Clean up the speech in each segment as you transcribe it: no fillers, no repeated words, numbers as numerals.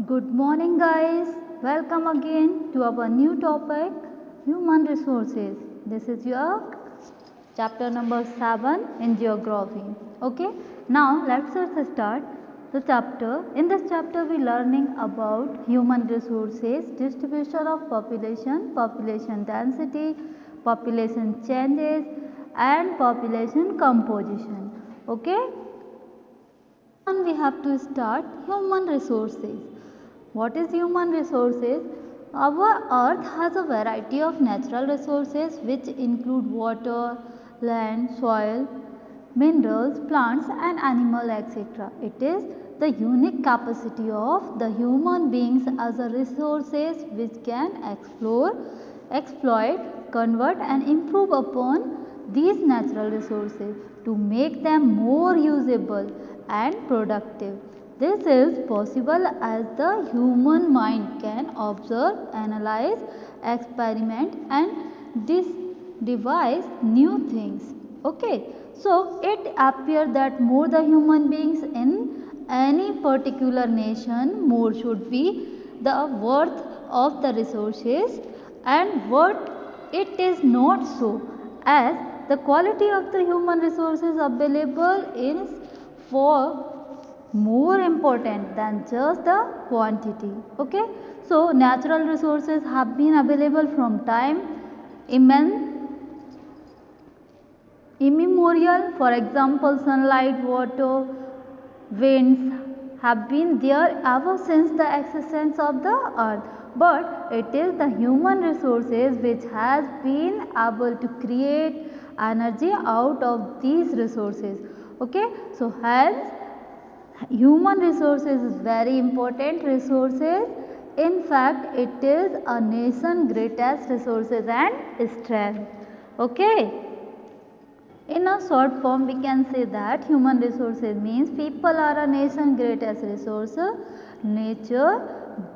Good morning, guys. Welcome again to our new topic, human resources. This is your chapter number 7 in geography. Okay, now let's just start the chapter. In this chapter, we learning about human resources, distribution of population, population density, population changes, and population composition. Okay, and we have to start human resources. What is human resources? Our earth has a variety of natural resources which include water, land, soil, minerals, plants and animal etc. It is the unique capacity of the human beings as a resources which can explore, exploit, convert and improve upon these natural resources to make them more usable and productive. This is possible as the human mind can observe, analyze, experiment and devise new things. Okay. So, it appears that more the human beings in any particular nation, more should be the worth of the resources and what it is not so, as the quality of the human resources available is for more important than just the quantity. Okay. So, natural resources have been available from time immemorial. For example, sunlight, water, winds have been there ever since the existence of the earth, but it is the human resources which has been able to create energy out of these resources. Okay. So, hence human resources is very important resources. In fact, it is a nation greatest resources and strength. Okay. In a short form, we can say that human resources means people are a nation greatest resource. Nature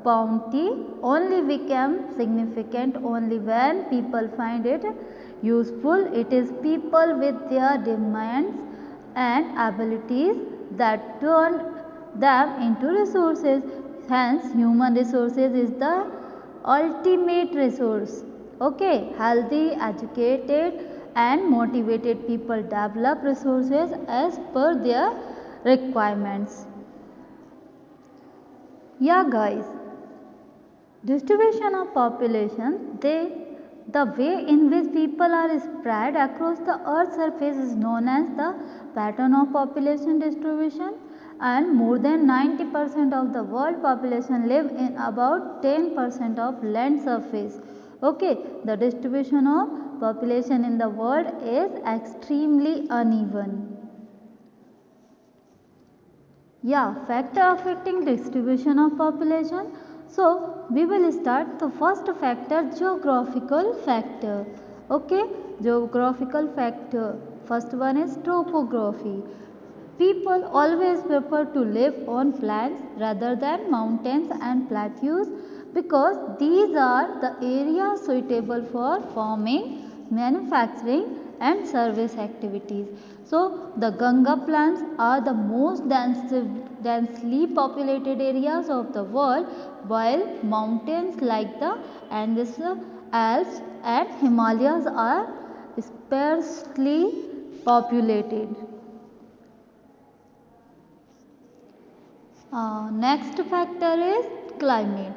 bounty only become significant only when people find it useful. It is people with their demands and abilities that turn them into resources. Hence, human resources is the ultimate resource. Okay, healthy, educated and motivated people develop resources as per their requirements. Yeah, guys, distribution of population, the way in which people are spread across the earth's surface is known as the pattern of population distribution, and more than 90% of the world population live in about 10% of land surface. Okay, the distribution of population in the world is extremely uneven. Yeah, factor affecting distribution of population. So, we will start the first factor, geographical factor. Okay, geographical factor. First one is topography. People always prefer to live on plains rather than mountains and plateaus because these are the areas suitable for farming, manufacturing and service activities. So, the Ganga plains are the most densely populated areas of the world, while mountains like the Andes, Alps and Himalayas are sparsely populated. Next factor is climate.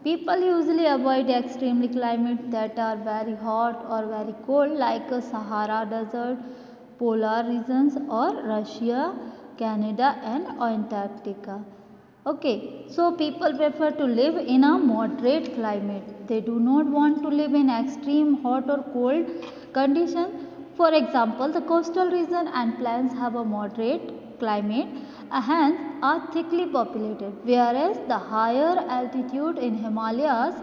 People usually avoid extremely climate that are very hot or very cold like a Sahara desert, polar regions or Russia, Canada and Antarctica. Okay, so people prefer to live in a moderate climate. They do not want to live in extreme hot or cold conditions. For example, the coastal region and plains have a moderate climate, hence are thickly populated, whereas the higher altitude in Himalayas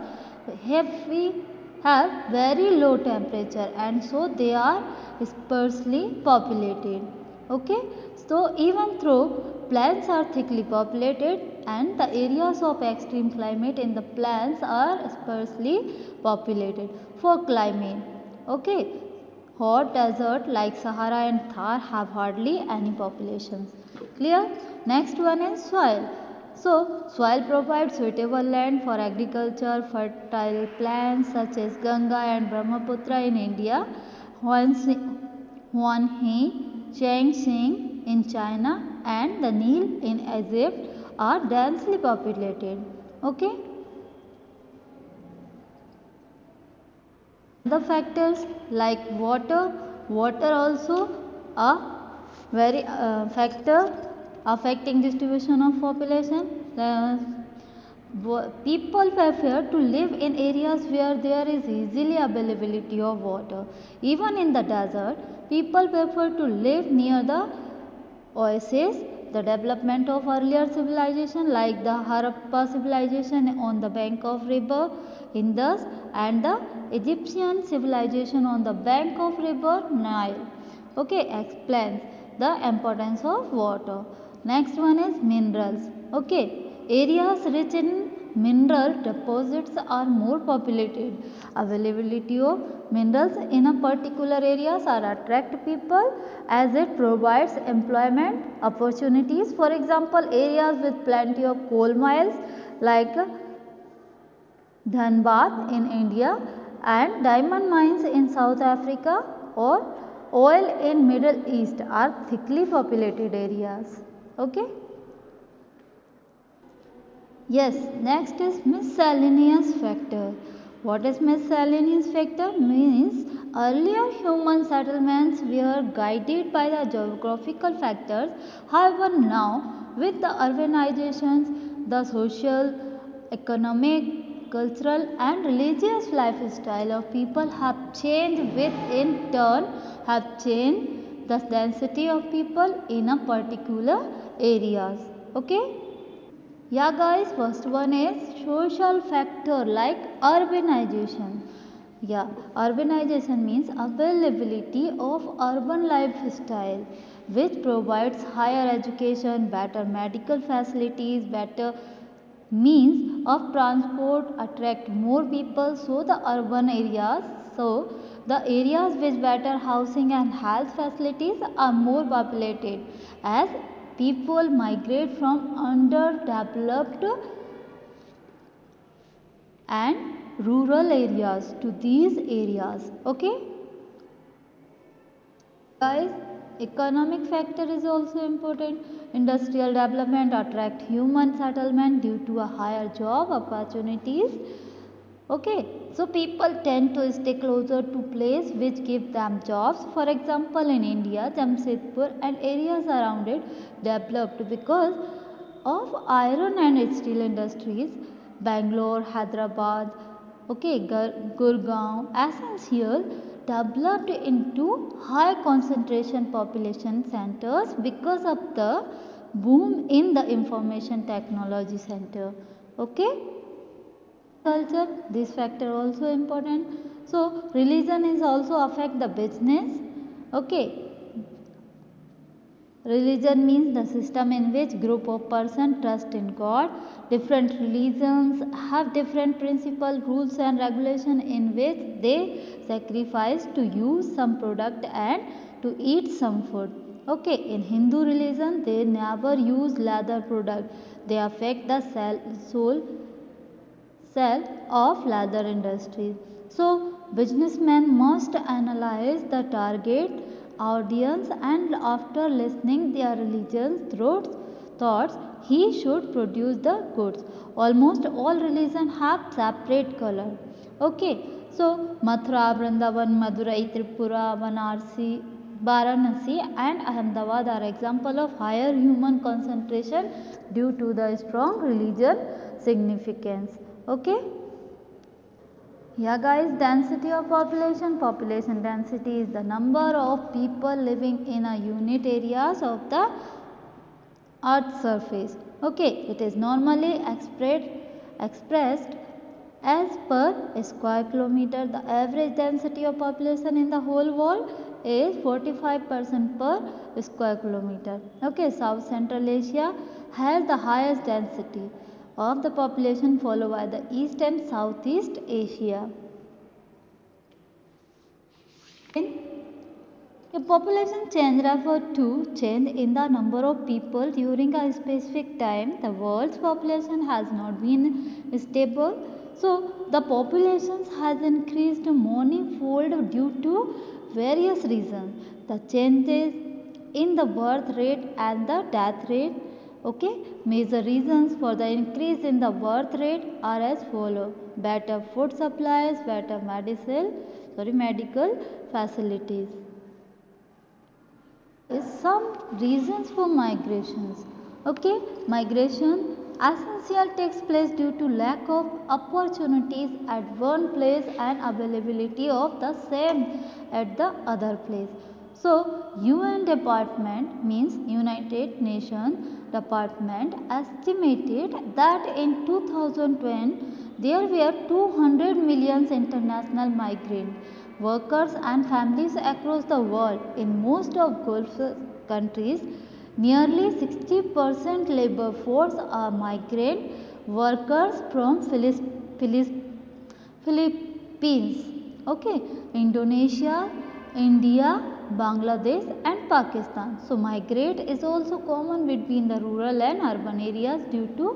have very low temperature and so they are sparsely populated. Okay, so even though plains are thickly populated and the areas of extreme climate in the plains are sparsely populated. For climate, okay, hot desert like Sahara and Thar have hardly any populations. Clear? Next one is soil. So soil provides suitable land for agriculture. Fertile plants such as Ganga and Brahmaputra in India, Huanghe, Changxing in China and the Nile in Egypt are densely populated. Okay. The factors like water also a very factor affecting distribution of population. People prefer to live in areas where there is easily availability of water. Even in the desert, people prefer to live near the oases. The development of earlier civilization like the Harappa civilization on the bank of river Indus and the Egyptian civilization on the bank of river Nile, okay, explains the importance of water. Next one is minerals. Okay, areas rich in mineral deposits are more populated. Availability of minerals in a particular areas are attract people as it provides employment opportunities. For example, areas with plenty of coal mines like Dhanbad in India and diamond mines in South Africa or oil in Middle East are thickly populated areas. Okay. Yes, next is miscellaneous factor. What is miscellaneous factor? Means earlier human settlements were guided by the geographical factors. However, now with the urbanizations, the social, economic, cultural and religious lifestyle of people have changed, which in turn have changed the density of people in a particular areas. Okay. Yeah guys, first one is social factor like urbanization. Yeah, urbanization means availability of urban lifestyle which provides higher education, better medical facilities, better means of transport, attract more people. So the urban areas, so the areas with better housing and health facilities are more populated as people migrate from underdeveloped and rural areas to these areas. Okay guys, economic factor is also important. Industrial development attract human settlement due to a higher job opportunities. Okay, so people tend to stay closer to place which give them jobs. For example, in India, Jamshedpur and areas around it developed because of iron and steel industries. Bangalore, Hyderabad, okay, Gurgaon, essential developed into high concentration population centers because of the boom in the information technology center. Okay. Culture, this factor also important. So religion is also affect the business. Okay, religion means the system in which group of person trust in God. Different religions have different principle, rules and regulation in which they sacrifice to use some product and to eat some food. Okay, in Hindu religion they never use leather product. They affect the soul of leather industry. So businessmen must analyze the target audience and after listening their religions thoughts he should produce the goods. Almost all religion have separate color. Okay, so Mathura, Vrindavan, Madurai, Tripura, Varanasi and Ahmedabad are example of higher human concentration due to the strong religion significance. Okay. Yeah guys, density of population. Population density is the number of people living in a unit areas of the earth's surface. Okay, it is normally expressed as per square kilometer. The average density of population in the whole world is 45% per square kilometer. Okay, South Central Asia has the highest density of the population followed by the East and Southeast Asia. A population change refers to change in the number of people during a specific time. The world's population has not been stable, so the population has increased manifold due to various reasons. The changes in the birth rate and the death rate. Okay, major reasons for the increase in the birth rate are as follow: better food supplies, better medical facilities. Some reasons for migrations. Okay, migration essential takes place due to lack of opportunities at one place and availability of the same at the other place. So UN department means United Nations department estimated that in 2010 there were 200 million international migrant workers and families across the world. In most of Gulf countries, nearly 60% labor force are migrant workers from Philippines, okay, Indonesia, India, Bangladesh and Pakistan. So migrate is also common between the rural and urban areas due to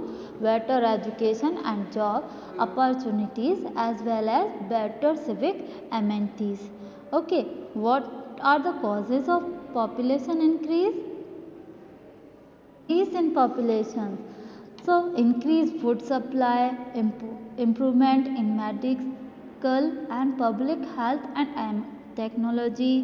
better education and job opportunities as well as better civic amenities. Okay, what are the causes of population increase? Increase in population. So increased food supply, improvement in medical and public health and technology,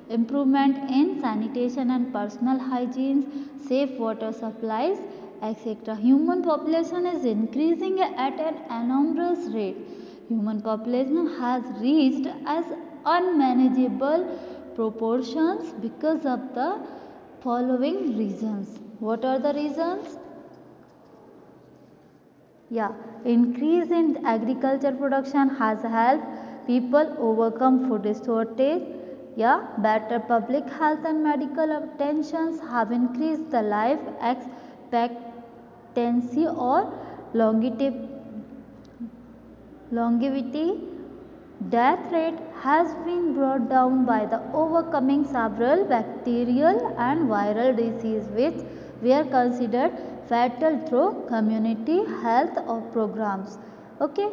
improvement in sanitation and personal hygiene, safe water supplies, etc. Human population is increasing at an enormous rate. Human population has reached as unmanageable proportions because of the following reasons. What are the reasons? Yeah, increase in agriculture production has helped people overcome food shortage. Yeah, better public health and medical attentions have increased the life expectancy or longevity. Death rate has been brought down by the overcoming several bacterial and viral diseases which were considered fatal through community health programs. Okay.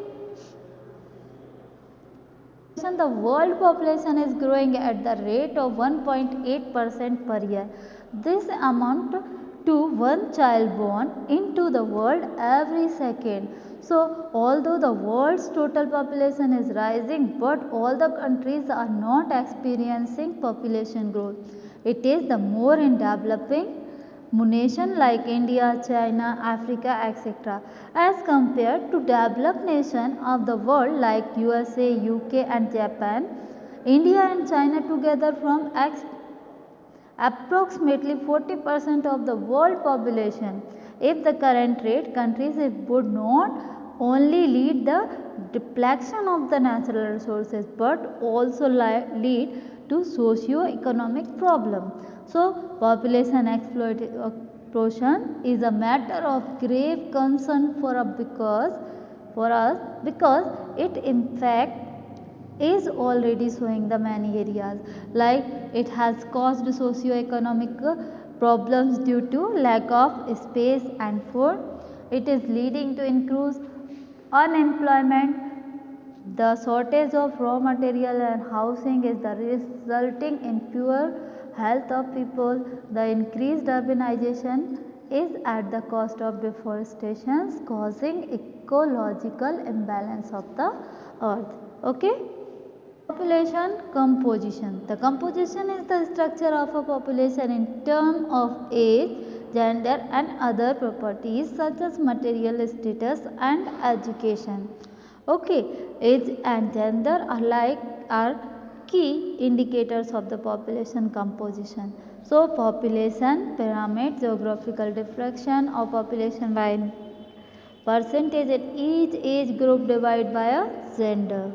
The world population is growing at the rate of 1.8% per year. This amount to one child born into the world every second. So, although the world's total population is rising, but all the countries are not experiencing population growth. It is the more in developing nations like India, China, Africa, etc. as compared to developed nations of the world like USA, UK and Japan. India and China together form approximately 40% of the world population. If the current rate countries, it would not only lead the depletion of the natural resources but also lead to socio-economic problem. So, population explosion is a matter of grave concern for us because it in fact is already showing the many areas like it has caused socio-economic problems due to lack of space and food. It is leading to increased unemployment. The shortage of raw material and housing is the resulting in poor health of people. The increased urbanization is at the cost of deforestation, causing ecological imbalance of the earth. Okay. Population composition. The composition is the structure of a population in terms of age, gender and other properties such as material status and education. Okay, age and gender are key indicators of the population composition. So, population pyramid, geographical diffraction of population by percentage in each age group divided by a gender.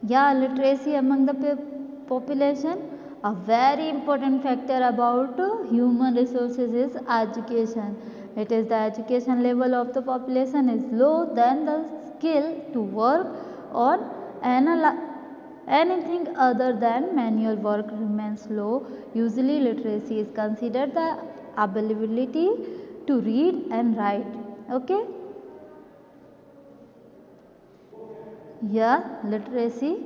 Yeah, literacy among the population, a very important factor about human resources is education. It is the education level of the population is low, then the skill to work on Anything other than manual work remains low. Usually literacy is considered the ability to read and write. Okay. Here literacy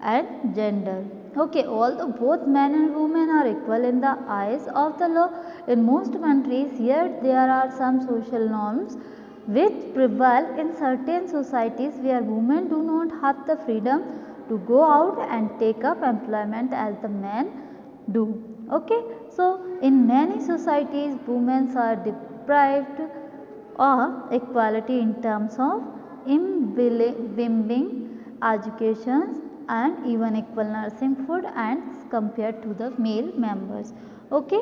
and gender. Okay, although both men and women are equal in the eyes of the law in most countries, yet there are some social norms which prevail in certain societies where women do not have the freedom to go out and take up employment as the men do. Okay, so in many societies women are deprived of equality in terms of imbibing education and even equal nursing food and compared to the male members. Okay.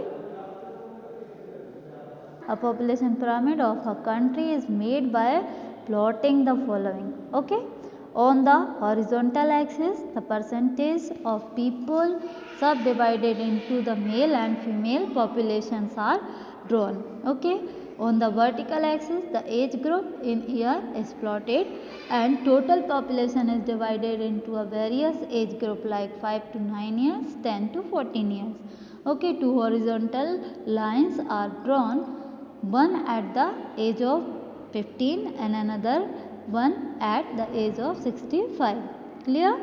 A population pyramid of a country is made by plotting the following. Okay. On the horizontal axis, the percentage of people subdivided into the male and female populations are drawn. Okay. On the vertical axis, the age group in year is plotted and total population is divided into a various age group like 5 to 9 years, 10 to 14 years. Okay, two horizontal lines are drawn, one at the age of 15 and another one at the age of 65. Clear?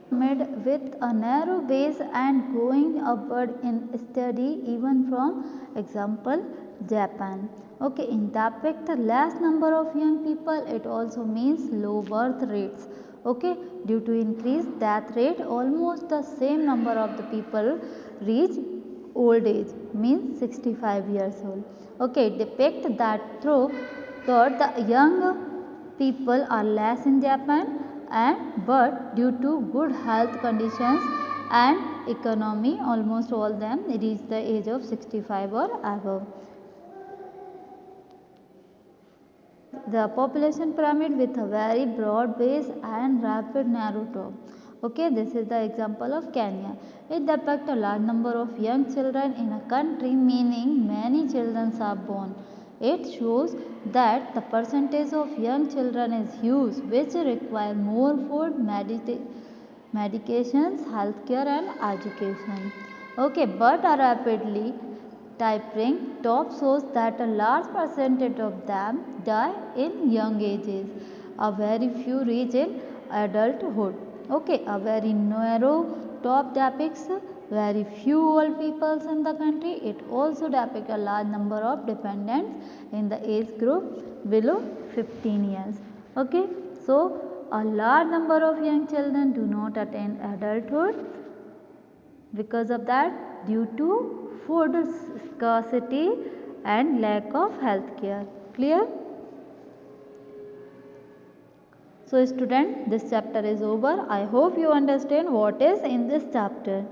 Made with a narrow base and going upward in steady even from example Japan. Okay, in that fact the less number of young people, it also means low birth rates. Okay, due to increased death rate, almost the same number of the people reach old age, means 65 years old. Okay, depict that through thought the young people are less in Japan and but due to good health conditions and economy almost all them reach the age of 65 or above. The population pyramid with a very broad base and rapid narrow top. Okay, this is the example of Kenya. It depicts a large number of young children in a country, meaning many children are born. It shows that the percentage of young children is huge, which require more food, medications, healthcare and education. Okay, but a rapidly tapering top shows that a large percentage of them die in young ages. A very few reach in adulthood. Okay, a very narrow top depicts very few old people in the country. It also depicts a large number of dependents in the age group below 15 years. Okay, so a large number of young children do not attain adulthood. Because of that, due to food scarcity and lack of health care. Clear? So student, this chapter is over. I hope you understand what is in this chapter.